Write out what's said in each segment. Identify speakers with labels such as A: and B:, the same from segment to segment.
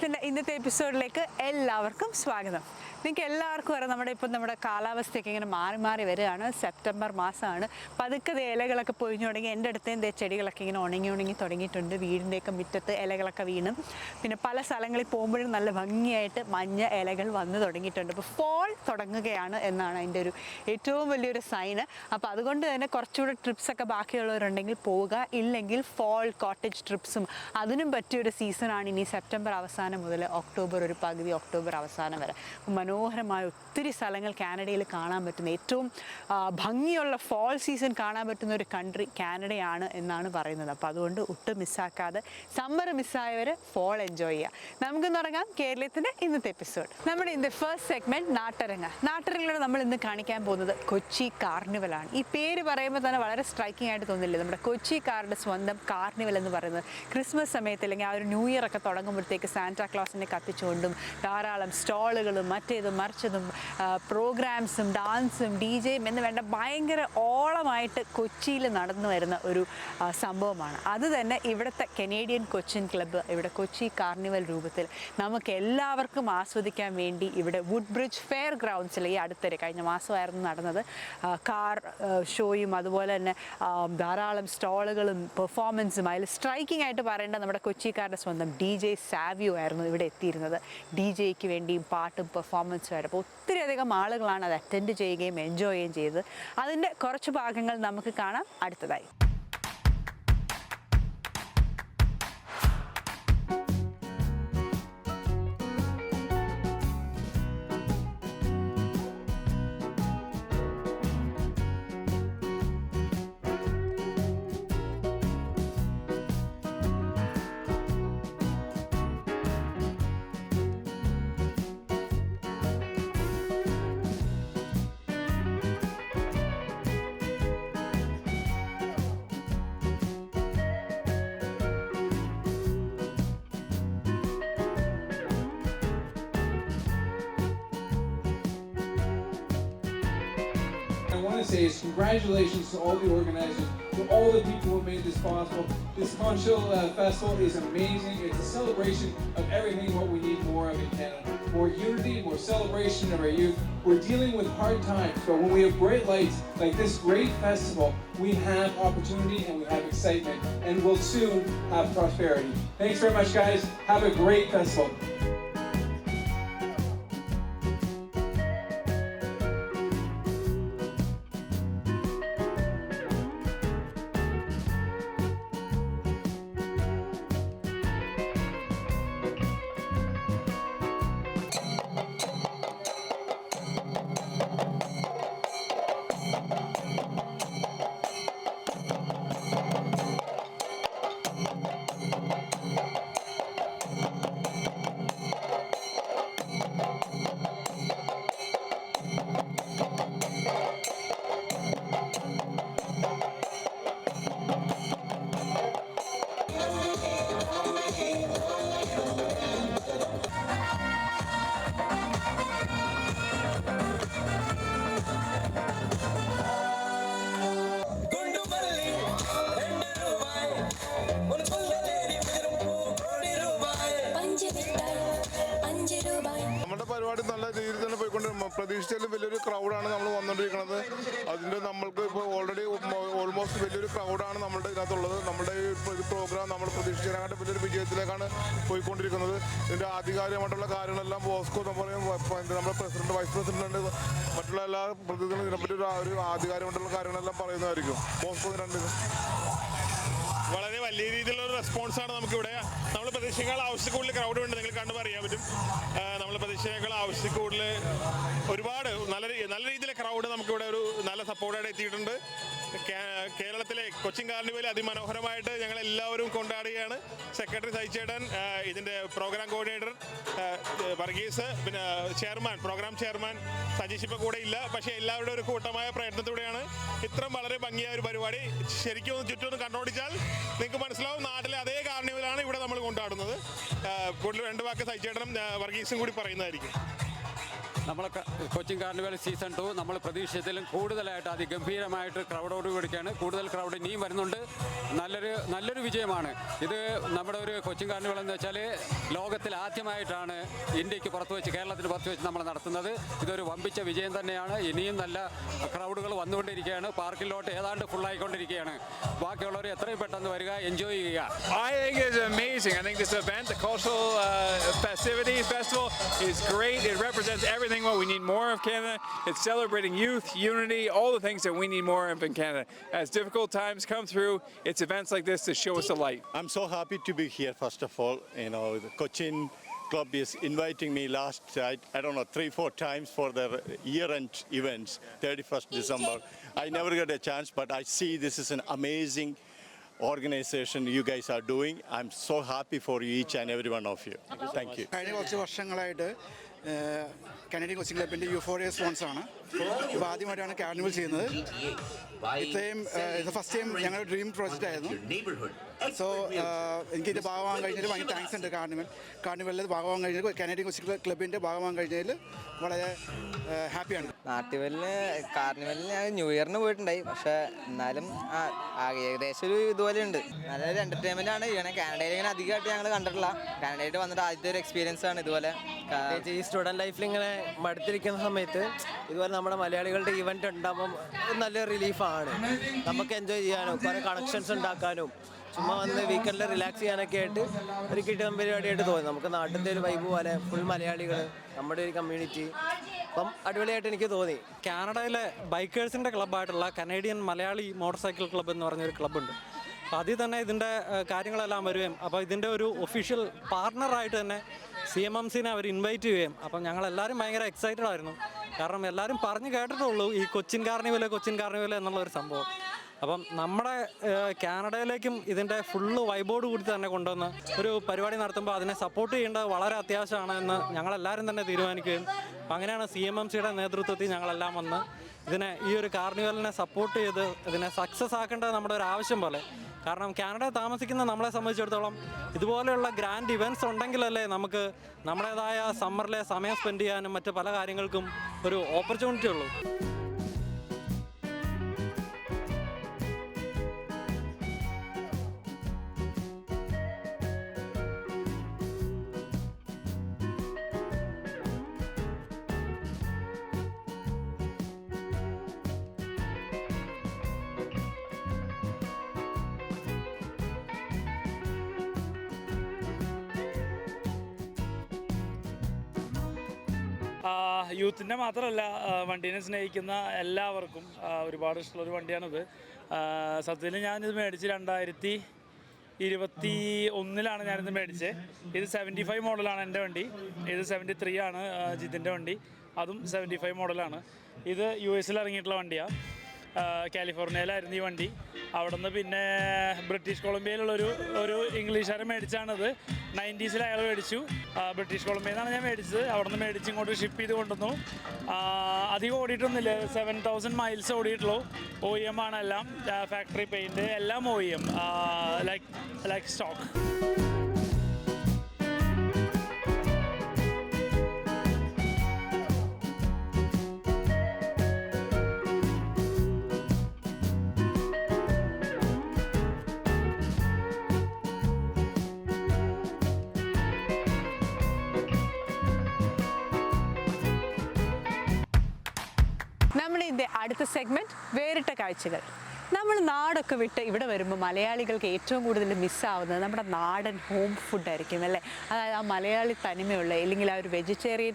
A: കേരളത്തിൻ്റെ ഇന്നത്തെ എപ്പിസോഡിലേക്ക് എല്ലാവർക്കും സ്വാഗതം. നിങ്ങൾക്ക് എല്ലാവർക്കും അറിയാം, നമ്മുടെ കാലാവസ്ഥയൊക്കെ ഇങ്ങനെ മാറി മാറി വരികയാണ്. സെപ്റ്റംബർ മാസമാണ്. പതുക്കെ ഇലകളൊക്കെ പൊഴിഞ്ഞു തുടങ്ങി. എൻ്റെ അടുത്തേം ചെടികളൊക്കെ ഇങ്ങനെ ഉണങ്ങി തുടങ്ങിയിട്ടുണ്ട്. വീടിൻ്റെയൊക്കെ മുറ്റത്ത് ഇലകളൊക്കെ വീണും പിന്നെ പല സ്ഥലങ്ങളിൽ പോകുമ്പോഴും നല്ല ഭംഗിയായിട്ട് മഞ്ഞ ഇലകൾ വന്നു തുടങ്ങിയിട്ടുണ്ട്. ഇപ്പോൾ ഫോൾ തുടങ്ങുകയാണ് എന്നാണ് അതിൻ്റെ ഒരു ഏറ്റവും വലിയൊരു സൈന്. അപ്പോൾ അതുകൊണ്ട് തന്നെ കുറച്ചുകൂടെ ട്രിപ്സൊക്കെ ബാക്കിയുള്ളവരുണ്ടെങ്കിൽ പോവുക. ഇല്ലെങ്കിൽ ഫോൾ കോട്ടേജ് ട്രിപ്സും അതിനും പറ്റിയൊരു സീസണാണ് ഇനി സെപ്റ്റംബർ അവസാനം മുതൽ ഒക്ടോബർ ഒരു പകുതി ഒക്ടോബർ അവസാനം വരെ. മനോഹരമായ ഒത്തിരി സ്ഥലങ്ങൾ കാനഡയിൽ കാണാൻ പറ്റുന്ന, ഏറ്റവും ഭംഗിയുള്ള ഫോൾ സീസൺ കാണാൻ പറ്റുന്ന ഒരു കൺട്രി കാനഡയാണ് എന്നാണ് പറയുന്നത്. അപ്പോൾ അതുകൊണ്ട് ഒട്ടും മിസ്സാക്കാതെ സമ്മർ മിസ്സായവർ ഫോൾ എൻജോയ് ചെയ്യുക. നമുക്ക് തുടങ്ങാം കേരളത്തിൻ്റെ ഇന്നത്തെ എപ്പിസോഡ്. നമ്മുടെ ഇന്നത്തെ ഫസ്റ്റ് സെഗ്മെൻറ്റ് നാട്ടരങ്ങയിലൂടെ നമ്മൾ ഇന്ന് കാണിക്കാൻ പോകുന്നത് കൊച്ചി കാർണിവലാണ്. ഈ പേര് പറയുമ്പോൾ തന്നെ വളരെ സ്ട്രൈക്കിംഗ് ആയിട്ട് തോന്നില്ലേ? നമ്മുടെ കൊച്ചിക്കാരുടെ സ്വന്തം കാർണിവൽ എന്ന് പറയുന്നത് ക്രിസ്മസ് സമയത്ത് അല്ലെങ്കിൽ ആ ഒരു ന്യൂ ഇയർ ഒക്കെ തുടങ്ങുമ്പോഴത്തേക്ക് സാന്റാക്ലോസിനെ കത്തിച്ചുകൊണ്ടും ധാരാളം സ്റ്റോളുകളും മറ്റേതും മറിച്ചതും പ്രോഗ്രാംസും ഡാൻസും DJയും എന്ന് വേണ്ട ഭയങ്കര ഓളമായിട്ട് കൊച്ചിയിൽ നടന്നു വരുന്ന ഒരു സംഭവമാണ്. അത് തന്നെ ഇവിടുത്തെ കനേഡിയൻ കൊച്ചിൻ ക്ലബ്ബ് ഇവിടെ കൊച്ചി കാർണിവൽ രൂപത്തിൽ നമുക്ക് എല്ലാവർക്കും ആസ്വദിക്കാൻ വേണ്ടി ഇവിടെ വുഡ് ബ്രിഡ്ജ് ഫെയർ ഗ്രൗണ്ട്സിൽ ഈ അടുത്തിടെ കഴിഞ്ഞ മാസമായിരുന്നു നടന്നത്. കാർ ഷോയും അതുപോലെ തന്നെ ധാരാളം സ്റ്റോളുകളും പെർഫോമൻസും. അതിൽ സ്ട്രൈക്കിംഗ് ആയിട്ട് പറയേണ്ട നമ്മുടെ കൊച്ചിക്കാരുടെ സ്വന്തം DJ സാവിയോ ആയിരുന്നു ഇവിടെ എത്തിയിരുന്നത്. DJക്ക് വേണ്ടിയും പാട്ടും പെർഫോമൻസും ആയിട്ട്. അപ്പോൾ ഒത്തിരി അധികം ആളുകളാണ് അത് അറ്റൻഡ് ചെയ്യുകയും എൻജോയ് ചെയ്യുകയും ചെയ്തത്. അതിൻ്റെ കുറച്ച് ഭാഗങ്ങൾ നമുക്ക് കാണാം അടുത്തതായി.
B: I want to say is congratulations to all the organizers, to all the people who made this possible. This Conchill Festival is amazing. It's a celebration of everything what we need more of in Canada. More unity, more celebration of our youth. We're dealing with hard times, but when we have bright lights like this great festival, we have opportunity and we have excitement, and we'll soon have prosperity. Thanks very much, guys. Have a great festival.
C: നമ്മുടെ പരിപാടി നല്ല രീതിയിൽ തന്നെ പോയിക്കൊണ്ട് പ്രതീക്ഷിച്ചാലും വലിയൊരു ക്രൗഡാണ് നമ്മൾ വന്നുകൊണ്ടിരിക്കുന്നത്. അതിൻ്റെ നമ്മൾക്ക് ഇപ്പോൾ ഓൾറെഡി ഓൾമോസ്റ്റ് വലിയൊരു ക്രൗഡാണ് നമ്മുടെ ഇതിനകത്തുള്ളത്. നമ്മുടെ ഈ പ്രോഗ്രാം നമ്മൾ പ്രതീക്ഷിച്ചതിനായിട്ട് വലിയൊരു വിജയത്തിലേക്കാണ് പോയിക്കൊണ്ടിരിക്കുന്നത്. ഇതിൻ്റെ ആധികാരികമായിട്ടുള്ള കാര്യങ്ങളെല്ലാം ബോസ്കോ നമ്മുടെ പ്രസിഡന്റ്, വൈസ് പ്രസിഡന്റ്, മറ്റുള്ള എല്ലാ പ്രതിനിധികളും ഇതിനെപ്പറ്റി ഒരു ആധികാരികമായിട്ടുള്ള കാര്യങ്ങളെല്ലാം പറയുന്നതായിരിക്കും. ബോസ്കോ
D: വളരെ വലിയ രീതിയിലുള്ള റെസ്പോൺസാണ് നമുക്കിവിടെ. നമ്മൾ പ്രതീക്ഷകൾ ആവശ്യത്തിൽ കൂടുതൽ ക്രൗഡ് ഉണ്ട്, നിങ്ങൾ കണ്ടു പറയാൻ പറ്റും. നമ്മൾ പ്രതീക്ഷകൾ ആവശ്യത്തിൽ കൂടുതൽ ഒരുപാട് നല്ല രീതിയിലെ ക്രൗഡ് നമുക്കിവിടെ ഒരു നല്ല സപ്പോർട്ടായിട്ട് എത്തിയിട്ടുണ്ട്. കേരളത്തിലെ കൊച്ചിൻ കാർണിവൽ അതിമനോഹരമായിട്ട് ഞങ്ങൾ എല്ലാവരും കൊണ്ടാടുകയാണ്. സെക്രട്ടറി സൈചേട്ടൻ, ഇതിൻ്റെ പ്രോഗ്രാം കോർഡിനേറ്റർ വർഗീസ്, പിന്നെ പ്രോഗ്രാം ചെയർമാൻ സജീഷ് ഇപ്പോൾ കൂടെ ഇല്ല. പക്ഷേ എല്ലാവരുടെ ഒരു കൂട്ടമായ പ്രയത്നത്തിലൂടെയാണ് ഇത്രയും വളരെ ഭംഗിയായ ഒരു പരിപാടി. ശരിക്കും ഒന്ന് ചുറ്റും ഒന്ന് കണ്ടോടിച്ചാൽ നിങ്ങൾക്ക് മനസ്സിലാവും നാട്ടിലെ അതേ കാർണിവലാണ് ഇവിടെ നമ്മൾ കൊണ്ടാടുന്നത്. കൂടുതൽ രണ്ട് വാക്ക് സൈചേട്ടനും വർഗീസും കൂടി പറയുന്നതായിരിക്കും.
E: നമ്മൾ കൊച്ചിൻ കാർണിവൽ സീസൺ 2 നമ്മൾ പ്രതീക്ഷിച്ചതിലും കൂടുതലായിട്ട് അതിഗംഭീരമായിട്ട് ക്രൗഡോട് കൂടിയാണ്. കൂടുതൽ ക്രൗഡ് ഇനിയും വരുന്നുണ്ട്. നല്ലൊരു വിജയമാണ് ഇത്. നമ്മുടെ ഒരു കൊച്ചിൻ കാർണിവൽ എന്ന് വെച്ചാൽ ലോകത്തിൽ ആദ്യമായിട്ടാണ് ഇന്ത്യക്ക് പുറത്ത് വെച്ച്, കേരളത്തിന് പുറത്ത് വെച്ച് നമ്മൾ നടത്തുന്നത്. ഇതൊരു വമ്പിച്ച വിജയം തന്നെയാണ്. ഇനിയും നല്ല ക്രൗഡുകൾ വന്നുകൊണ്ടിരിക്കുകയാണ്. പാർക്കിലോട്ട് ഏതാണ്ട് ഫുള്ളായിക്കൊണ്ടിരിക്കുകയാണ്. ബാക്കിയുള്ളവർ എത്രയും പെട്ടെന്ന് വരിക, എൻജോയ് ചെയ്യുക.
F: I think it's amazing. I think this event, the cultural festivities festival, is great. It represents everything what we need more of Canada. It's celebrating youth, unity, all the things that we need more of in Canada. As difficult times come through, it's events like this to show us the light.
G: I'm so happy to be here, first of all. The Cochin Club is inviting me last, I don't know, 3-4 times for their year-end events, 31st December. I never get a chance, but I see this is an amazing organization you guys are doing. I'm so happy for each and every one of you. Thank you.
H: കഴിഞ്ഞ കുറച്ച് വർഷങ്ങളായിട്ട് Canadian coaching ക്ലബിൻ്റെ euphoria സ്പോൺസാണ്. ഇപ്പോൾ ആദ്യമായിട്ടാണ് carnival ചെയ്യുന്നത്. ഇത് first time ഞങ്ങളുടെ dream project ആയിരുന്നു. സോ എനിക്കിത് ഭാഗമാകാൻ കഴിഞ്ഞതിൽ ഭയങ്കര താങ്ക്സ് ഉണ്ട്. കാർണിവലിൽ ഭാഗമാകാൻ കഴിഞ്ഞതിൽ, കനേഡിയൻ കോച്ചിങ് ക്ലബിൻ്റെ ഭാഗമാകാൻ കഴിഞ്ഞതിൽ വളരെ ഹാപ്പിയാണ്.
I: കാർണിവലിൽ ഞാൻ ന്യൂ ഇയറിന് പോയിട്ടുണ്ടായി. പക്ഷേ എന്നാലും ഏകദേശം ഒരു ഇതുപോലെ ഉണ്ട്. നല്ലൊരു എൻ്റർടൈൻമെൻ്റ് ആണ്. ഇങ്ങനെ കാനഡയിൽ ഇങ്ങനെ അധികമായിട്ട് ഞങ്ങൾ കണ്ടിട്ടില്ല. കാനഡയിൽ വന്നിട്ട് ആദ്യത്തെ ഒരു എക്സ്പീരിയൻസ് ആണ് ഇതുപോലെ.
J: ഈ സ്റ്റുഡൻറ് ലൈഫിൽ ഇങ്ങനെ മടുത്തിരിക്കുന്ന സമയത്ത് ഇതുപോലെ നമ്മുടെ മലയാളികളുടെ ഇവൻ്റ് ഉണ്ടാകുമ്പം നല്ലൊരു റിലീഫാണ്. നമുക്ക് എൻജോയ് ചെയ്യാനും കുറേ കണക്ഷൻസ് ഉണ്ടാക്കാനും ചുമ്മാ വന്ന് വീക്കെൻഡിൽ റിലാക്സ് ചെയ്യാനൊക്കെ ആയിട്ട് ഒരു കിട്ടുന്ന പരിപാടിയായിട്ട് തോന്നി. നമുക്ക് നാട്ടിൻ്റെ ഒരു വൈബ് പോലെ ഫുൾ മലയാളികൾ, നമ്മുടെ ഒരു കമ്മ്യൂണിറ്റി, അപ്പം അടിപൊളിയായിട്ട് എനിക്ക് തോന്നി.
K: കാനഡയിലെ ബൈക്കേഴ്സിൻ്റെ ക്ലബ്ബായിട്ടുള്ള Canadian Malayali motor cycle club എന്ന് പറഞ്ഞൊരു ക്ലബ്ബുണ്ട്. അപ്പോൾ അതിൽ തന്നെ ഇതിൻ്റെ കാര്യങ്ങളെല്ലാം വരികയും അപ്പോൾ ഇതിൻ്റെ ഒരു ഒഫീഷ്യൽ പാർട്ണറായിട്ട് തന്നെ CMMCനെ അവർ ഇൻവൈറ്റ് ചെയ്യുകയും അപ്പം ഞങ്ങളെല്ലാവരും ഭയങ്കര എക്സൈറ്റഡ് ആയിരുന്നു. കാരണം എല്ലാവരും പറഞ്ഞു കേട്ടിട്ടുള്ളൂ ഈ കൊച്ചിൻ കാർണിവൽ എന്നുള്ളൊരു സംഭവം. അപ്പം നമ്മുടെ കാനഡയിലേക്കും ഇതിൻ്റെ ഫുള്ള് വൈബോട് കൂടി തന്നെ കൊണ്ടുവന്ന് ഒരു പരിപാടി നടത്തുമ്പോൾ അതിനെ സപ്പോർട്ട് ചെയ്യേണ്ടത് വളരെ അത്യാവശ്യമാണ് എന്ന് ഞങ്ങളെല്ലാവരും തന്നെ തീരുമാനിക്കുകയും അപ്പം അങ്ങനെയാണ് CMMCയുടെ നേതൃത്വത്തിൽ ഞങ്ങളെല്ലാം വന്ന് ഈ ഒരു കാർണിവലിനെ സപ്പോർട്ട് ചെയ്ത് ഇതിനെ സക്സസ് ആക്കേണ്ടത് നമ്മുടെ ഒരു ആവശ്യം പോലെ. കാരണം കാനഡയിൽ താമസിക്കുന്ന നമ്മളെ സംബന്ധിച്ചിടത്തോളം ഇതുപോലെയുള്ള ഗ്രാൻഡ് ഇവൻറ്റ്സ് ഉണ്ടെങ്കിലല്ലേ നമുക്ക് നമ്മുടേതായ സമ്മറിലെ സമയം സ്പെൻഡ് ചെയ്യാനും മറ്റ് പല കാര്യങ്ങൾക്കും ഒരു ഓപ്പർച്യൂണിറ്റി ഉള്ളൂ.
L: യൂത്തിൻ്റെ മാത്രമല്ല, വണ്ടീനെ സ്നേഹിക്കുന്ന എല്ലാവർക്കും ഒരുപാട് ഇഷ്ടമുള്ളൊരു വണ്ടിയാണിത്. സത്യത്തിൽ ഞാനിത് മേടിച്ച് 2021 ഞാനിത് മേടിച്ചത്. ഇത് 75 മോഡലാണ് എൻ്റെ വണ്ടി. ഇത് 73 ആണ് ജിതിൻ്റെ വണ്ടി, അതും 75 മോഡലാണ്. ഇത് US ഇറങ്ങിയിട്ടുള്ള വണ്ടിയാണ്. കാലിഫോർണിയയിലായിരുന്നു ഈ വണ്ടി. അവിടെ നിന്ന് പിന്നെ ബ്രിട്ടീഷ് കൊളംബിയയിലുള്ളൊരു ഇംഗ്ലീഷുകാരൻ മേടിച്ചാണിത്. 90s അയാൾ മേടിച്ചു. ബ്രിട്ടീഷ് കൊളംബിയയിൽ നിന്നാണ് ഞാൻ മേടിച്ചത്. അവിടെ നിന്ന് മേടിച്ച് ഇങ്ങോട്ട് ഷിപ്പ് ചെയ്ത് കൊണ്ടുവന്നു. അധികം ഓടിയിട്ടൊന്നുമില്ല, 7000 മൈൽസ് ഓടിയിട്ടുള്ളൂ. OEM ആണ് എല്ലാം, ഫാക്ടറി പെയിൻറ്റ് എല്ലാം OEM, ലൈക്ക് സ്റ്റോക്ക്.
A: നമ്മുടെ അടുത്ത സെഗ്മെൻറ്റ് വേറിട്ട കാഴ്ചകൾ. നമ്മൾ നാടൊക്കെ വിട്ട് ഇവിടെ വരുമ്പോൾ മലയാളികൾക്ക് ഏറ്റവും കൂടുതൽ മിസ്സാവുന്നത് നമ്മുടെ നാടൻ ഹോം ഫുഡായിരിക്കും അല്ലേ. അതായത് ആ മലയാളി തനിമയുള്ള, അല്ലെങ്കിൽ ആ ഒരു വെജിറ്റേറിയൻ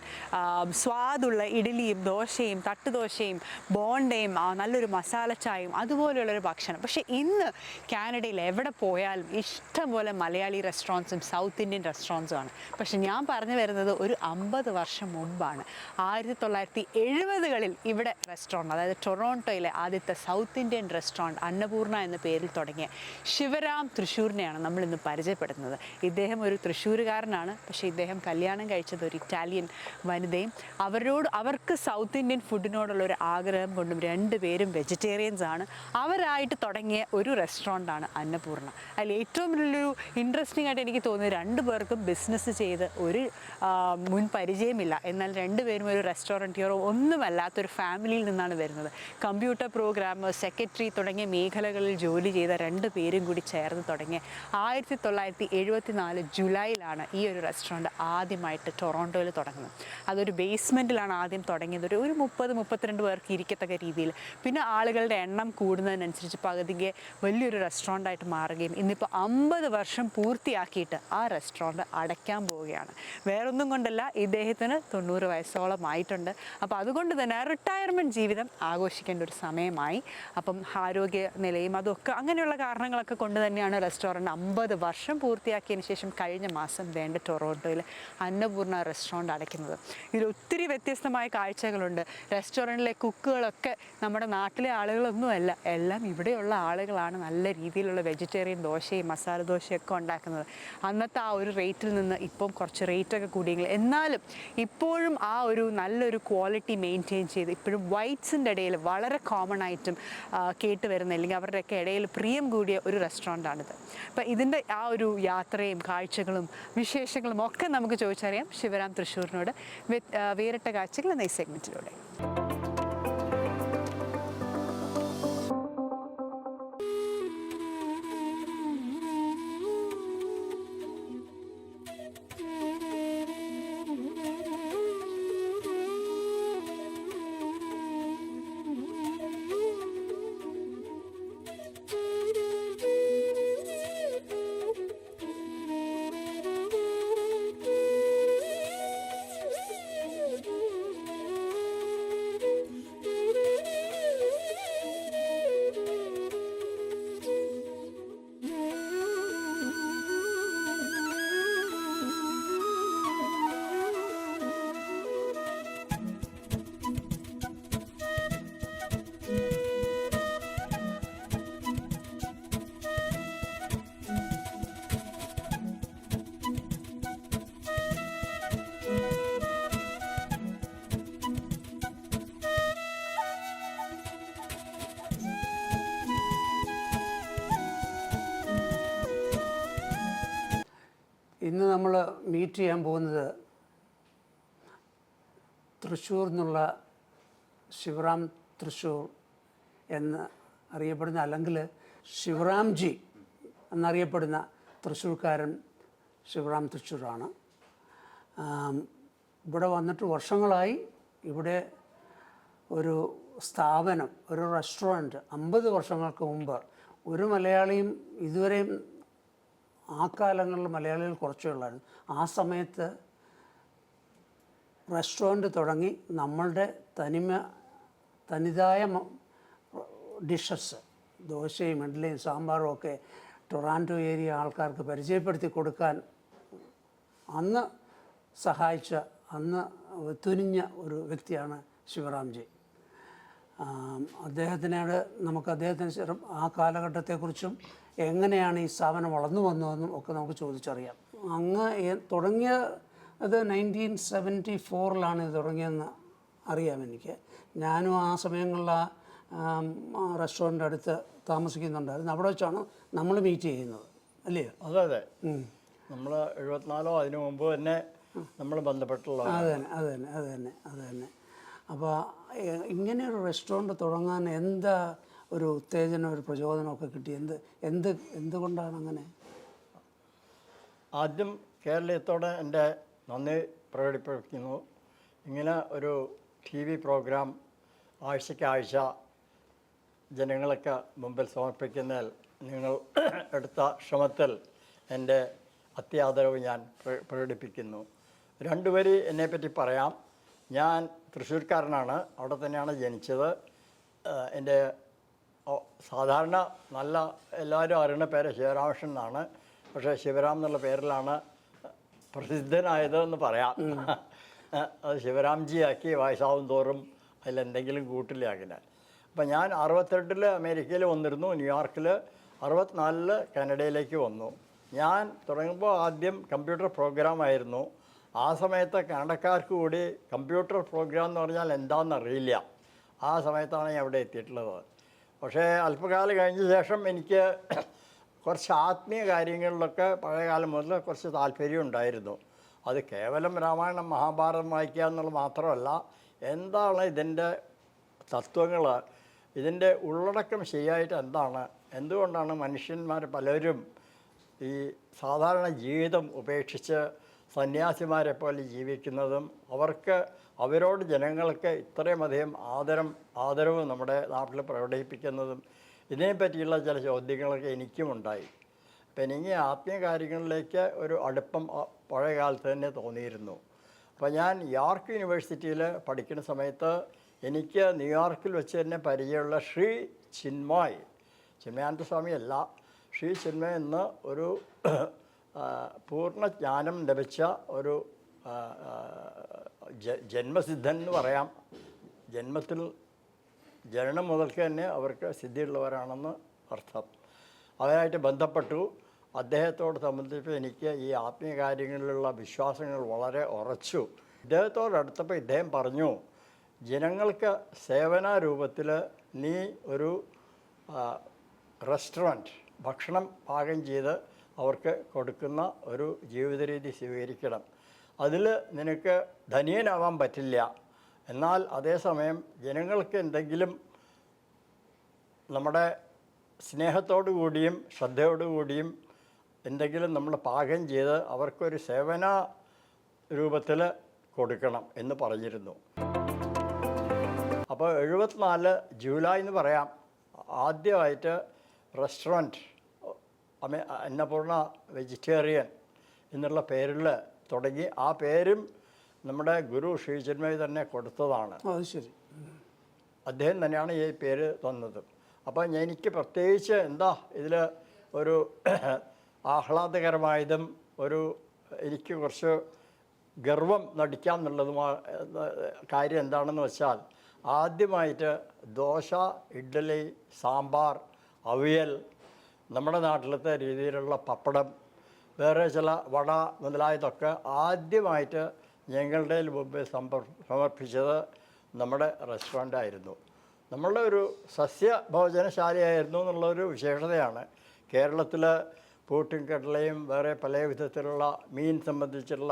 A: സ്വാദുള്ള ഇഡ്ഡലിയും ദോശയും തട്ടുദോശയും ബോണ്ടയും നല്ലൊരു മസാല ചായയും അതുപോലെയുള്ളൊരു ഭക്ഷണം. പക്ഷേ ഇന്ന് കാനഡയിൽ എവിടെ പോയാലും ഇഷ്ടംപോലെ മലയാളി റെസ്റ്റോറൻറ്റ്സും സൗത്ത് ഇന്ത്യൻ റെസ്റ്റോറൻറ്റ്സുമാണ്. പക്ഷെ ഞാൻ പറഞ്ഞു വരുന്നത് ഒരു 50 വർഷം മുമ്പാണ്. 1970-കളിൽ ഇവിടെ റെസ്റ്റോറൻറ്റ്, അതായത് ടൊറോണ്ടോയിലെ ആദ്യത്തെ south Indian restaurant restaurant Annapurna എന്ന പേരിൽ തുടങ്ങിയ ശിവരാം തൃശ്ശൂരിനെയാണ് നമ്മളിന്ന് പരിചയപ്പെടുത്തുന്നത്. ഇദ്ദേഹം ഒരു തൃശ്ശൂരുകാരനാണ്. പക്ഷേ ഇദ്ദേഹം കല്യാണം കഴിച്ചത് ഒരു ഇറ്റാലിയൻ വനിതയും അവർക്ക് സൗത്ത് ഇന്ത്യൻ ഫുഡിനോടുള്ള ഒരു ആഗ്രഹം കൊണ്ടും രണ്ടുപേരും വെജിറ്റേറിയൻസ് ആണ്. അവരായിട്ട് തുടങ്ങിയ ഒരു റെസ്റ്റോറൻ്റാണ് അന്നപൂർണ. അതിൽ ഏറ്റവും വലിയൊരു ഇൻട്രസ്റ്റിംഗ് ആയിട്ട് എനിക്ക് തോന്നിയത് രണ്ടുപേർക്കും ബിസിനസ് ചെയ്ത് ഒരു മുൻ പരിചയമില്ല. എന്നാൽ രണ്ടുപേരും ഒരു റെസ്റ്റോറൻറ്റിയറോ ഒന്നുമല്ലാത്തൊരു ഫാമിലിയിൽ നിന്നാണ് വരുന്നത്. കമ്പ്യൂട്ടർ പ്രോഗ്രാമർ, സെക്രട്ടറി തുടങ്ങിയ മേഖലകളിൽ ജോലി ചെയ്ത രണ്ടു പേരും കൂടി ചേർന്ന് തുടങ്ങിയ 1974 ജൂലൈയിലാണ് ഈ ഒരു റെസ്റ്റോറൻറ്റ് ആദ്യമായിട്ട് ടൊറോണ്ടോയിൽ തുടങ്ങുന്നത്. അതൊരു ബേസ്മെൻറ്റിലാണ് ആദ്യം തുടങ്ങിയത്. ഒരു 30-32 പേർക്ക് ഇരിക്കത്തക്ക രീതിയിൽ. പിന്നെ ആളുകളുടെ എണ്ണം കൂടുന്നതിനനുസരിച്ച് പകുതിക്ക് വലിയൊരു റെസ്റ്റോറൻ്റായിട്ട് മാറുകയും ഇന്നിപ്പോൾ 50 വർഷം പൂർത്തിയാക്കിയിട്ട് ആ റെസ്റ്റോറൻറ്റ് അടയ്ക്കാൻ പോവുകയാണ്. വേറൊന്നും കൊണ്ടല്ല, ഇദ്ദേഹത്തിന് 90 വയസ്സോളം ആയിട്ടുണ്ട്. അപ്പോൾ അതുകൊണ്ട് തന്നെ റിട്ടയർമെൻറ്റ് ജീവിതം ആഘോഷിക്കേണ്ട ഒരു സമയമായി. അപ്പം ആരോഗ്യ നിലയും അതൊക്കെ അങ്ങനെയുള്ള കാരണങ്ങളൊക്കെ കൊണ്ട് തന്നെയാണ് റെസ്റ്റോറൻറ്റ് 50 വർഷം പൂർത്തിയാക്കിയതിന് ശേഷം കഴിഞ്ഞ മാസം വേണ്ട ടൊറോണ്ടോയിൽ അന്നപൂർണ റെസ്റ്റോറൻറ്റ് അടയ്ക്കുന്നത്. ഇതിൽ ഒത്തിരി വ്യത്യസ്തമായ കാഴ്ചകളുണ്ട്. റെസ്റ്റോറൻറ്റിലെ കുക്കുകളൊക്കെ നമ്മുടെ നാട്ടിലെ ആളുകളൊന്നുമല്ല, എല്ലാം ഇവിടെയുള്ള ആളുകളാണ് നല്ല രീതിയിലുള്ള വെജിറ്റേറിയൻ ദോശയും മസാല ദോശയൊക്കെ ഉണ്ടാക്കുന്നത്. അന്നത്തെ ആ ഒരു റേറ്റിൽ നിന്ന് ഇപ്പം കുറച്ച് റേറ്റൊക്കെ കൂടിയെങ്കിൽ എന്നാലും ഇപ്പോഴും ആ ഒരു നല്ലൊരു ക്വാളിറ്റി മെയിൻറ്റെയിൻ ചെയ്ത് ഇപ്പോഴും വൈറ്റ്സിൻ്റെ ഇടയിൽ വളരെ കോമൺ ആയിട്ടും കേട്ട് വരുന്ന, അല്ലെങ്കിൽ അവരുടെയൊക്കെ ഇടയിൽ പ്രിയം കൂടിയ ഒരു റെസ്റ്റോറൻ്റാണിത്. അപ്പം ഇതിൻ്റെ ആ ഒരു യാത്രയും കാഴ്ചകളും വിശേഷങ്ങളും ഒക്കെ നമുക്ക് ചോദിച്ചറിയാം ശിവരാം തൃശ്ശൂരിനോട് വേറിട്ട കാഴ്ചകൾ എന്ന ഈ സെഗ്മെൻറ്റിലൂടെ.
M: ഇന്ന് നമ്മൾ മീറ്റ് ചെയ്യാൻ പോകുന്നത് തൃശ്ശൂർ നിന്നുള്ള ശിവറാം തൃശ്ശൂർ എന്ന് അറിയപ്പെടുന്ന, അല്ലെങ്കിൽ ശിവറാംജി എന്നറിയപ്പെടുന്ന തൃശ്ശൂർക്കാരൻ ശിവറാം തൃശ്ശൂരാണ്. ഇവിടെ വന്നിട്ട് വർഷങ്ങളായി. ഇവിടെ ഒരു സ്ഥാപനം, ഒരു റെസ്റ്റോറൻറ്റ് 50 വർഷങ്ങൾക്ക് മുമ്പ് ഒരു മലയാളിയും ഇതുവരെയും, ആ കാലങ്ങളിൽ മലയാളികൾ കുറച്ചേ ഉള്ളായിരുന്നു. ആ സമയത്ത് റെസ്റ്റോറൻറ്റ് തുടങ്ങി നമ്മളുടെ തനിതായ ഡിഷസ്, ദോശയും ഇഡ്ഡലിയും സാമ്പാറും ഒക്കെ ടൊറാൻഡോ ഏരിയ ആൾക്കാർക്ക് പരിചയപ്പെടുത്തി കൊടുക്കാൻ അന്ന് സഹായിച്ച, അന്ന് തുനിഞ്ഞ ഒരു വ്യക്തിയാണ് ശിവറാംജി. അദ്ദേഹത്തിനോട് നമുക്ക് അദ്ദേഹത്തിന് ആ കാലഘട്ടത്തെക്കുറിച്ചും എങ്ങനെയാണ് ഈ സ്ഥാപനം വളർന്നു വന്നതെന്നും ഒക്കെ നമുക്ക് ചോദിച്ചറിയാം. അങ്ങ് തുടങ്ങിയത് 1974 ഇത് തുടങ്ങിയതെന്ന് അറിയാം എനിക്ക്. ഞാനും ആ സമയങ്ങളിൽ ആ റെസ്റ്റോറൻറ്റ് അടുത്ത് താമസിക്കുന്നുണ്ടായിരുന്നു. അവിടെ വെച്ചാണ് നമ്മൾ മീറ്റ് ചെയ്യുന്നത്, അല്ലയോ?
N: അതെ അതെ, നമ്മൾ 74 അതിനു മുമ്പ് തന്നെ നമ്മൾ ബന്ധപ്പെട്ടുള്ള.
M: അത് തന്നെ. അപ്പോൾ ഇങ്ങനെയൊരു റെസ്റ്റോറൻറ്റ് തുടങ്ങാൻ എന്താ ഒരു ഉത്തേജനം, ഒരു പ്രചോദനമൊക്കെ കിട്ടി? എന്തുകൊണ്ടാണ് അങ്ങനെ?
N: ആദ്യം കേരളീയത്തോടെ എൻ്റെ നന്ദി പ്രകടിപ്പിക്കുന്നു. ഇങ്ങനെ ഒരു TV പ്രോഗ്രാം ആഴ്ചയ്ക്കാഴ്ച ജനങ്ങളൊക്കെ മുമ്പിൽ സമർപ്പിക്കുന്നതിൽ നിങ്ങൾ എടുത്ത ശ്രമത്തിൽ എൻ്റെ അത്യാദരവ് ഞാൻ പ്രകടിപ്പിക്കുന്നു. രണ്ടുപേര് എന്നെപ്പറ്റി പറയാം. ഞാൻ തൃശ്ശൂർക്കാരനാണ്, അവിടെ തന്നെയാണ് ജനിച്ചത്. എൻ്റെ സാധാരണ നല്ല എല്ലാവരും അറിയുന്ന പേര് ശിവരാമകൃഷ്ണൻ എന്നാണ്. പക്ഷേ ശിവരാം എന്നുള്ള പേരിലാണ് പ്രസിദ്ധനായത് എന്ന് പറയാം. അത് ശിവരാംജി ആക്കി വയസ്സാവും തോറും അതിലെന്തെങ്കിലും കൂട്ടിലാക്കില്ല. അപ്പം ഞാൻ 68 അമേരിക്കയിൽ വന്നിരുന്നു, ന്യൂയോർക്കിൽ 64 കാനഡയിലേക്ക് വന്നു. ഞാൻ തുടങ്ങുമ്പോൾ ആദ്യം കമ്പ്യൂട്ടർ പ്രോഗ്രാം ആയിരുന്നു. ആ സമയത്ത് കാനഡക്കാർക്ക് കൂടി കമ്പ്യൂട്ടർ പ്രോഗ്രാം എന്ന് പറഞ്ഞാൽ എന്താണെന്നറിയില്ല. ആ സമയത്താണ് ഞാൻ അവിടെ എത്തിയിട്ടുള്ളത്. പക്ഷേ അല്പകാലം കഴിഞ്ഞ ശേഷം എനിക്ക് കുറച്ച് ആത്മീയ കാര്യങ്ങളിലൊക്കെ പഴയകാലം മുതൽ കുറച്ച് താല്പര്യം ഉണ്ടായിരുന്നു. അത് കേവലം രാമായണം മഹാഭാരതം വായിക്കുക എന്നുള്ളത് മാത്രമല്ല, എന്താണ് ഇതിൻ്റെ തത്വങ്ങൾ, ഇതിൻ്റെ ഉള്ളടക്കം ശരിയായിട്ട് എന്താണ്, എന്തുകൊണ്ടാണ് മനുഷ്യന്മാർ പലരും ഈ സാധാരണ ജീവിതം ഉപേക്ഷിച്ച് സന്യാസിമാരെ പോലെ ജീവിക്കുന്നതും അവരോട് ജനങ്ങൾക്ക് ഇത്രയുമധികം ആദരവ് നമ്മുടെ നാട്ടിൽ പ്രകടിപ്പിക്കുന്നതും ഇതിനെപ്പറ്റിയുള്ള ചില ചോദ്യങ്ങളൊക്കെ എനിക്കുമുണ്ടായി. അപ്പം എനിക്ക് ആത്മീയ കാര്യങ്ങളിലേക്ക് ഒരു അടുപ്പം പഴയ കാലത്ത് തന്നെ തോന്നിയിരുന്നു. അപ്പോൾ ഞാൻ യോർക്ക് യൂണിവേഴ്സിറ്റിയിൽ പഠിക്കുന്ന സമയത്ത് എനിക്ക് ന്യൂയോർക്കിൽ വെച്ച് തന്നെ പരിചയമുള്ള ശ്രീ ചിന്മയാനന്ദ സ്വാമിയല്ല, ശ്രീ ചിന്മയ എന്ന ഒരു പൂർണ്ണ ജ്ഞാനം ലഭിച്ച ഒരു ജന്മസിദ്ധൻ എന്ന് പറയാം. ജനനം മുതൽക്ക് തന്നെ അവർക്ക് സിദ്ധിയുള്ളവരാണെന്ന് അർത്ഥം. അവരായിട്ട് ബന്ധപ്പെട്ടു. അദ്ദേഹത്തോട് സംബന്ധിച്ച് എനിക്ക് ഈ ആത്മീയ കാര്യങ്ങളിലുള്ള വിശ്വാസങ്ങൾ വളരെ ഉറച്ചു. ഇദ്ദേഹത്തോടടുത്തപ്പോൾ ഇദ്ദേഹം പറഞ്ഞു, ജനങ്ങൾക്ക് സേവന രൂപത്തിൽ നീ ഒരു റെസ്റ്റോറൻറ്റ് ഭക്ഷണം പാകം ചെയ്ത് അവർക്ക് കൊടുക്കുന്ന ഒരു ജീവിത രീതി സ്വീകരിക്കണം. അതിൽ നിനക്ക് ധനിയനാവാൻ പറ്റില്ല, എന്നാൽ അതേസമയം ജനങ്ങൾക്ക് എന്തെങ്കിലും നമ്മുടെ സ്നേഹത്തോടു കൂടിയും ശ്രദ്ധയോടു കൂടിയും എന്തെങ്കിലും നമ്മൾ പാകം ചെയ്ത് അവർക്കൊരു സേവന രൂപത്തിൽ കൊടുക്കണം എന്ന് പറഞ്ഞിരുന്നു. അപ്പോൾ 74 ജൂലൈ എന്ന് പറയാം, ആദ്യമായിട്ട് റെസ്റ്റോറൻറ്റ് അന്നപൂർണ വെജിറ്റേറിയൻ എന്നുള്ള പേരിൽ തുടങ്ങി. ആ പേരും നമ്മുടെ ഗുരു ശ്രീ ചിന്മയ തന്നെ കൊടുത്തതാണ്.
M: അത് ശരി,
N: അദ്ദേഹം തന്നെയാണ് ഈ പേര് തന്നത്. അപ്പോൾ എനിക്ക് പ്രത്യേകിച്ച് എന്താ ഇതിൽ ഒരു ആഹ്ലാദകരമായതും എനിക്ക് കുറച്ച് ഗർവം നടിക്കാം എന്നുള്ളതുമായ കാര്യം എന്താണെന്ന് വെച്ചാൽ, ആദ്യമായിട്ട് ദോശ, ഇഡ്ഡലി, സാമ്പാർ, അവിയൽ, നമ്മുടെ നാട്ടിലത്തെ രീതിയിലുള്ള പപ്പടം, വേറെ ചില വട മുതലായതൊക്കെ ആദ്യമായിട്ട് ഞങ്ങളുടെ മുമ്പ് സമർപ്പിച്ചത് നമ്മുടെ റെസ്റ്റോറൻ്റായിരുന്നു. നമ്മളുടെ ഒരു സസ്യഭോജനശാലയായിരുന്നു എന്നുള്ളൊരു വിശേഷതയാണ്. കേരളത്തിൽ പൂട്ടും കടലയും വേറെ പല വിധത്തിലുള്ള മീൻ സംബന്ധിച്ചുള്ള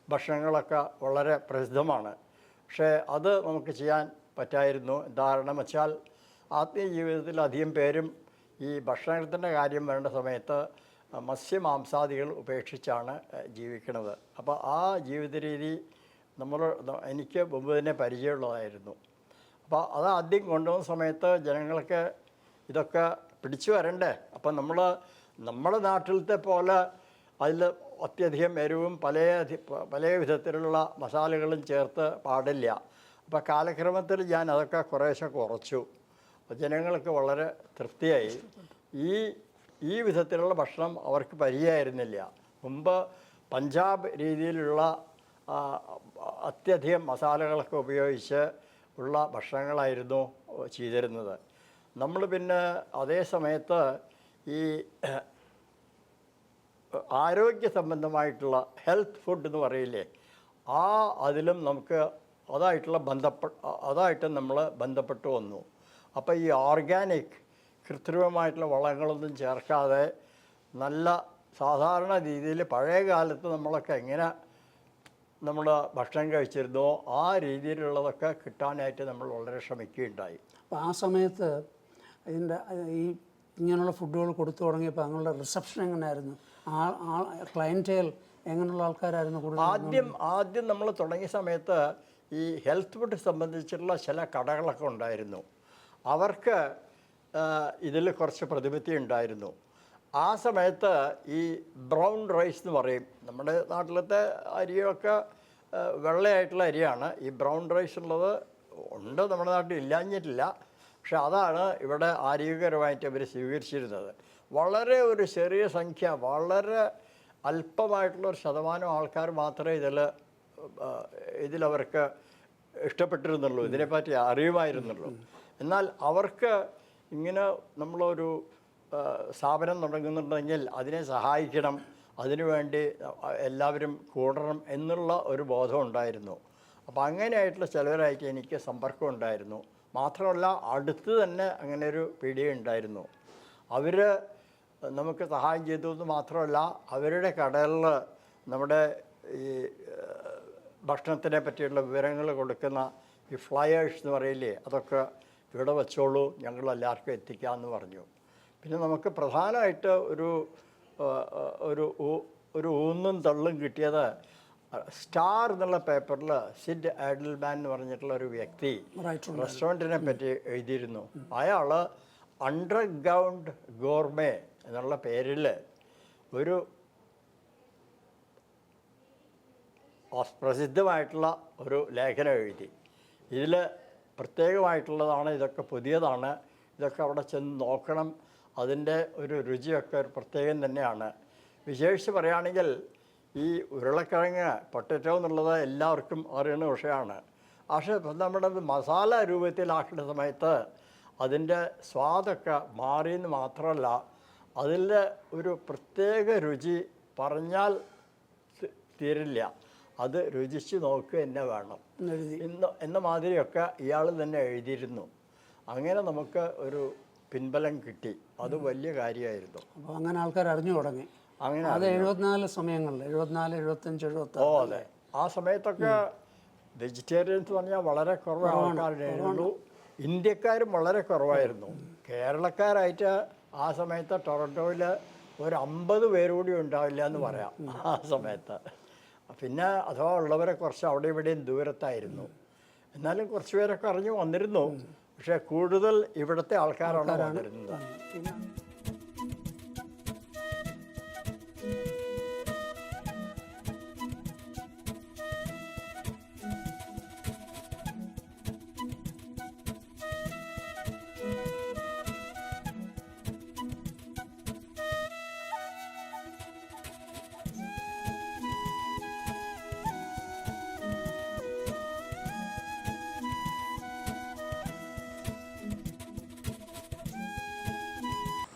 N: ഭക്ഷണങ്ങളൊക്കെ വളരെ പ്രസിദ്ധമാണ്. പക്ഷേ അത് നമുക്ക് ചെയ്യാൻ പറ്റായിരുന്നു. കാരണം വെച്ചാൽ ആത്മീയ ജീവിതത്തിൽ അധികം പേരും ഈ ഭക്ഷണത്തിൻ്റെ കാര്യം വരേണ്ട സമയത്ത് മത്സ്യമാംസാദികൾ ഉപേക്ഷിച്ചാണ് ജീവിക്കുന്നത്. അപ്പോൾ ആ ജീവിത രീതി എനിക്ക് മുമ്പ് തന്നെ പരിചയമുള്ളതായിരുന്നു. അപ്പോൾ അത് ആദ്യം കൊണ്ടുവന്ന സമയത്ത് ജനങ്ങൾക്ക് ഇതൊക്കെ പിടിച്ചു വരണ്ടേ. അപ്പം നമ്മുടെ നാട്ടിലത്തെ പോലെ അതിൽ അത്യധികം എരിവും പല വിധത്തിലുള്ള മസാലകളും ചേർത്ത് പാടില്ല. അപ്പോൾ കാലക്രമത്തിൽ ഞാൻ അതൊക്കെ കുറേശ്ശെ കുറച്ചു. ജനങ്ങൾക്ക് വളരെ തൃപ്തിയായി. ഈ വിധത്തിലുള്ള ഭക്ഷണം അവർക്ക് പരിചയമായിരുന്നില്ല. മുമ്പ് പഞ്ചാബ് രീതിയിലുള്ള അത്യധികം മസാലകളൊക്കെ ഉപയോഗിച്ച് ഉള്ള ഭക്ഷണങ്ങളായിരുന്നു ചെയ്തിരുന്നത്. നമ്മൾ പിന്നെ അതേ സമയത്ത് ഈ ആരോഗ്യ സംബന്ധമായിട്ടുള്ള ഹെൽത്ത് ഫുഡ് എന്ന് പറയില്ലേ, അതിലും നമുക്ക് അതായിട്ട് നമ്മൾ ബന്ധപ്പെട്ടു വന്നു. അപ്പോൾ ഈ ഓർഗാനിക് കൃത്രിമമായിട്ടുള്ള വളങ്ങളൊന്നും ചേർക്കാതെ നല്ല സാധാരണ രീതിയിൽ പഴയ കാലത്ത് നമ്മളൊക്കെ എങ്ങനെ നമ്മൾ ഭക്ഷണം കഴിച്ചിരുന്നോ ആ രീതിയിലുള്ളതൊക്കെ കിട്ടാനായിട്ട് നമ്മൾ വളരെ ശ്രമിക്കുകയുണ്ടായി.
M: അപ്പോൾ ആ സമയത്ത് ഇങ്ങനെയുള്ള ഫുഡുകൾ കൊടുത്തു തുടങ്ങിയപ്പോൾ ഞങ്ങളുടെ റിസപ്ഷൻ എങ്ങനെയായിരുന്നു? ക്ലയൻറ്റേൽ എങ്ങനെയുള്ള ആൾക്കാരായിരുന്നു കൂടുതൽ?
N: ആദ്യം നമ്മൾ തുടങ്ങിയ സമയത്ത് ഈ ഹെൽത്ത് ഫുഡ് സംബന്ധിച്ചുള്ള ചില കടകളൊക്കെ ഉണ്ടായിരുന്നു. അവർക്ക് ഇതിൽ കുറച്ച് പ്രതിപത്തി ഉണ്ടായിരുന്നു. ആ സമയത്ത് ഈ ബ്രൗൺ റൈസ് എന്ന് പറയും, നമ്മുടെ നാട്ടിലത്തെ അരിയൊക്കെ വെള്ളയായിട്ടുള്ള അരിയാണ്. ഈ ബ്രൗൺ റൈസ് ഉള്ളത് ഉണ്ട്, നമ്മുടെ നാട്ടിൽ ഇല്ലാഞ്ഞിട്ടില്ല. പക്ഷെ അതാണ് ഇവിടെ ആരോഗ്യകരമായിട്ട് അവർ സ്വീകരിച്ചിരുന്നത്. വളരെ ഒരു ചെറിയ സംഖ്യ, വളരെ അല്പമായിട്ടുള്ളൊരു ശതമാനം ആൾക്കാർ മാത്രമേ ഇതിലവർക്ക് ഇഷ്ടപ്പെട്ടിരുന്നുള്ളൂ, ഇതിനെപ്പറ്റി അറിയുമായിരുന്നുള്ളൂ. എന്നാൽ അവർക്ക് ഇങ്ങനെ നമ്മളൊരു സ്ഥാപനം തുടങ്ങുന്നുണ്ടെങ്കിൽ അതിനെ സഹായിക്കണം, അതിനുവേണ്ടി എല്ലാവരും കൂടണം എന്നുള്ള ഒരു ബോധം ഉണ്ടായിരുന്നു. അപ്പോൾ അങ്ങനെയായിട്ടുള്ള ചിലവരായിട്ട് എനിക്ക് സമ്പർക്കം ഉണ്ടായിരുന്നു. മാത്രമല്ല അടുത്ത് തന്നെ അങ്ങനെ ഒരു പീടിക ഉണ്ടായിരുന്നു. അവർ നമുക്ക് സഹായം ചെയ്തു എന്ന് മാത്രമല്ല, അവരുടെ കടകളിൽ നമ്മുടെ ഈ ഭക്ഷണത്തിനെ പറ്റിയുള്ള വിവരങ്ങൾ കൊടുക്കുന്ന ഈ ഫ്ലയേഴ്സ് എന്ന് പറയില്ലേ, അതൊക്കെ ഇവിടെ വെച്ചോളൂ, ഞങ്ങൾ എല്ലാവർക്കും എത്തിക്കാമെന്ന് പറഞ്ഞു. പിന്നെ നമുക്ക് പ്രധാനമായിട്ട് ഒരു ഊന്നും തള്ളും കിട്ടിയത് സ്റ്റാർ എന്നുള്ള പേപ്പറിൽ സിഡ് ആഡൽമാൻ എന്ന് പറഞ്ഞിട്ടുള്ള ഒരു വ്യക്തി റെസ്റ്റോറൻറ്റിനെ പറ്റി എഴുതിയിരുന്നു. അയാൾ അണ്ടർഗ്രൗണ്ട് ഗോർമേ എന്നുള്ള പേരിൽ ഒരു പ്രസിദ്ധമായിട്ടുള്ള ഒരു ലേഖനം എഴുതി. ഇതിൽ പ്രത്യേകമായിട്ടുള്ളതാണ്, ഇതൊക്കെ പുതിയതാണ്, ഇതൊക്കെ അവിടെ ചെന്ന് നോക്കണം, അതിൻ്റെ ഒരു രുചിയൊക്കെ ഒരു പ്രത്യേകം തന്നെയാണ്. വിശേഷിച്ച് പറയുകയാണെങ്കിൽ ഈ ഉരുളക്കിഴങ്ങ് പൊട്ടറ്റോ എന്നുള്ളത് എല്ലാവർക്കും അറിയുന്ന വിഷയമാണ്. പക്ഷേ നമ്മുടെ മസാല രൂപത്തിലാക്കുന്ന സമയത്ത് അതിൻ്റെ സ്വാദൊക്കെ മാറിയെന്ന് മാത്രമല്ല, അതിൻ്റെ ഒരു പ്രത്യേക രുചി പറഞ്ഞാൽ തീരില്ല. അത് രുചിച്ച് നോക്കുക തന്നെ വേണം എന്ന മാതിരിയൊക്കെ ഇയാൾ തന്നെ എഴുതിയിരുന്നു. അങ്ങനെ നമുക്ക് ഒരു പിൻബലം കിട്ടി. അത് വലിയ കാര്യമായിരുന്നു.
M: അപ്പോൾ അങ്ങനെ ആൾക്കാർ അറിഞ്ഞു തുടങ്ങി.
N: അങ്ങനെ
M: അത് 74 സമയങ്ങളിൽ 74, 75, 76.
N: ഓ അതെ, ആ സമയത്തൊക്കെ വെജിറ്റേറിയൻസ് പറഞ്ഞാൽ വളരെ കുറവ് ആൾക്കാരുണ്ടായിരുന്നുള്ളൂ. ഇന്ത്യക്കാരും വളരെ കുറവായിരുന്നു. കേരളക്കാരായിട്ട് ആ സമയത്ത് ടൊറൻറ്റോയിൽ ഒരു 50 പേര് കൂടി ഉണ്ടാവില്ല എന്ന് പറയാം ആ സമയത്ത്. പിന്നെ അഥവാ ഉള്ളവരെ കുറച്ച് അവിടെ ഇവിടെയും ദൂരത്തായിരുന്നു. എന്നാലും കുറച്ച് പേരൊക്കെ അറിഞ്ഞു വന്നിരുന്നു. പക്ഷേ കൂടുതൽ ഇവിടുത്തെ ആൾക്കാരാണ് വന്നിരുന്നത്.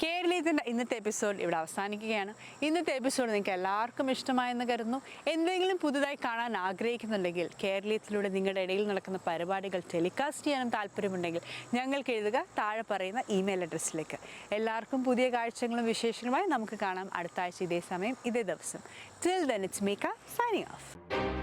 A: കേരളീയത്തിൻ്റെ ഇന്നത്തെ എപ്പിസോഡ് ഇവിടെ അവസാനിക്കുകയാണ്. ഇന്നത്തെ എപ്പിസോഡ് നിങ്ങൾക്ക് എല്ലാവർക്കും ഇഷ്ടമായെന്ന് കരുതുന്നു. എന്തെങ്കിലും പുതുതായി കാണാൻ ആഗ്രഹിക്കുന്നുണ്ടെങ്കിൽ, കേരളീയത്തിലൂടെ നിങ്ങളുടെ ഇടയിൽ നടക്കുന്ന പരിപാടികൾ ടെലികാസ്റ്റ് ചെയ്യാനും താല്പര്യമുണ്ടെങ്കിൽ ഞങ്ങൾക്ക് എഴുതുക താഴെ പറയുന്ന ഇമെയിൽ അഡ്രസ്സിലേക്ക്. എല്ലാവർക്കും പുതിയ കാഴ്ചകളും വിശേഷങ്ങളുമായി നമുക്ക് കാണാം അടുത്ത ആഴ്ച ഇതേ സമയം ഇതേ ദിവസം. Till then, it's Mika signing off.